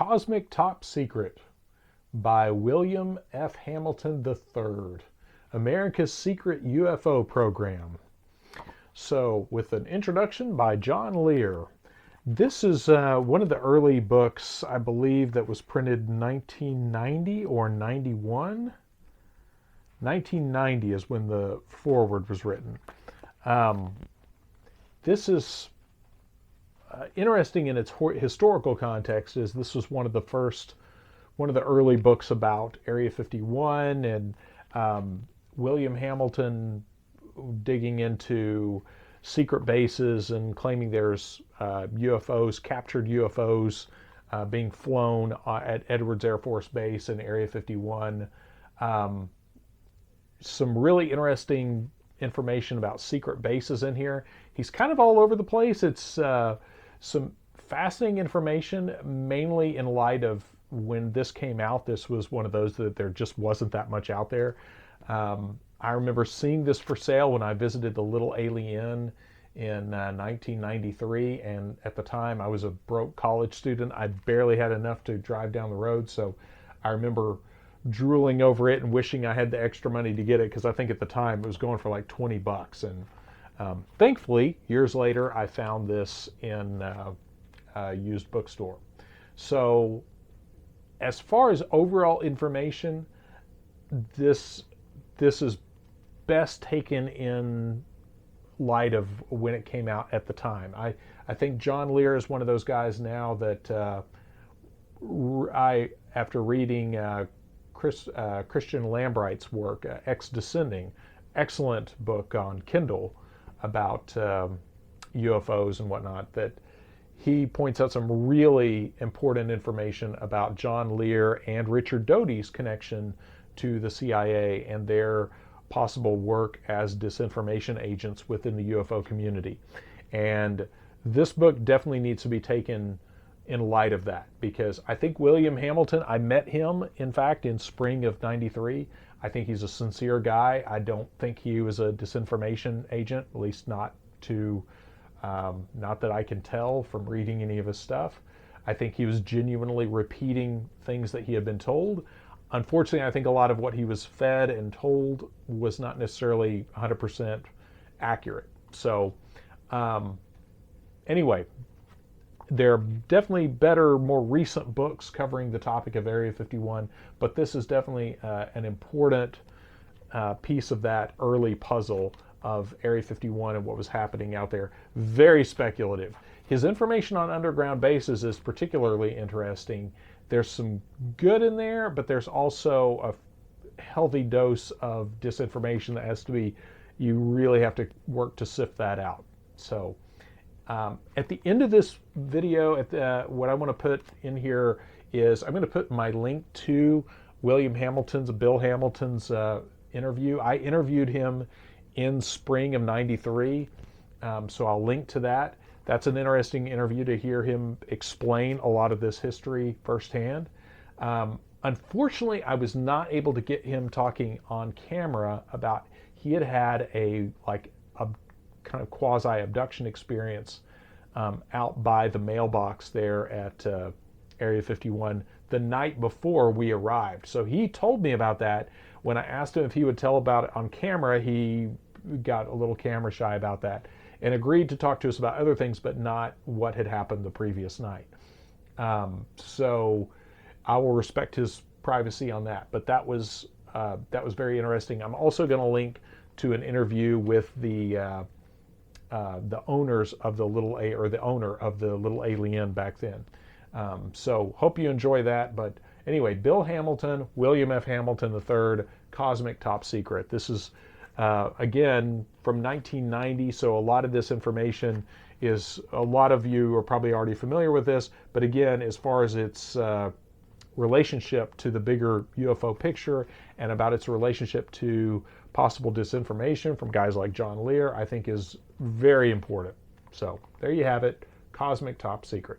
Cosmic Top Secret by William F. Hamilton III, America's Secret UFO Program. So, with an introduction by John Lear. This is one of the early books, I believe, that was printed in 1990 or 91. 1990 is when the foreword was written. This is interesting in its historical context, as this was one of the early books about Area 51 and William Hamilton digging into secret bases and claiming there's UFOs, captured UFOs being flown at Edwards Air Force Base in Area 51. Some really interesting information about secret bases in here. He's kind of all over the place. It's some fascinating information, mainly in light of when this came out. This was one of those that there just wasn't that much out there. I remember seeing this for sale when I visited the Little Alien in 1993, and at the time I was a broke college student. I barely had enough to drive down the road, so I remember drooling over it and wishing I had the extra money to get it, because I think at the time it was going for like $20. And thankfully, years later, I found this in a used bookstore. So as far as overall information, this is best taken in light of when it came out at the time. I think John Lear is one of those guys now that after reading Christian Lambright's work, Ex Descending, excellent book on Kindle about UFOs and whatnot, that he points out some really important information about John Lear and Richard Doty's connection to the CIA and their possible work as disinformation agents within the UFO community. And this book definitely needs to be taken in light of that, because I think William Hamilton, I met him, in fact, in spring of '93. I think he's a sincere guy. I don't think he was a disinformation agent, at least not that I can tell from reading any of his stuff. I think he was genuinely repeating things that he had been told. Unfortunately, I think a lot of what he was fed and told was not necessarily 100% accurate. So anyway, there are definitely better, more recent books covering the topic of Area 51, but this is definitely an important piece of that early puzzle of Area 51 and what was happening out there. Very speculative. His information on underground bases is particularly interesting. There's some good in there, but there's also a healthy dose of disinformation that has to be, you really have to work to sift that out. So at the end of this video, what I want to put in here is I'm going to put my link to Bill Hamilton's interview. I interviewed him in spring of '93, so I'll link to that. That's an interesting interview to hear him explain a lot of this history firsthand. Unfortunately, I was not able to get him talking on camera about, he had a kind of quasi-abduction experience out by the mailbox there at Area 51 the night before we arrived. So he told me about that. When I asked him if he would tell about it on camera, he got a little camera shy about that and agreed to talk to us about other things, but not what had happened the previous night. So I will respect his privacy on that. But that was very interesting. I'm also going to link to an interview with the owners of the the owner of the Little Alien back then. So hope you enjoy that. But anyway, Bill Hamilton, William F. Hamilton III, Cosmic Top Secret. This is again from 1990, so a lot of this information is, a lot of you are probably already familiar with this, but again, as far as its relationship to the bigger UFO picture and about its relationship to possible disinformation from guys like John Lear, I think is very important. So there you have it, Cosmic Top Secret.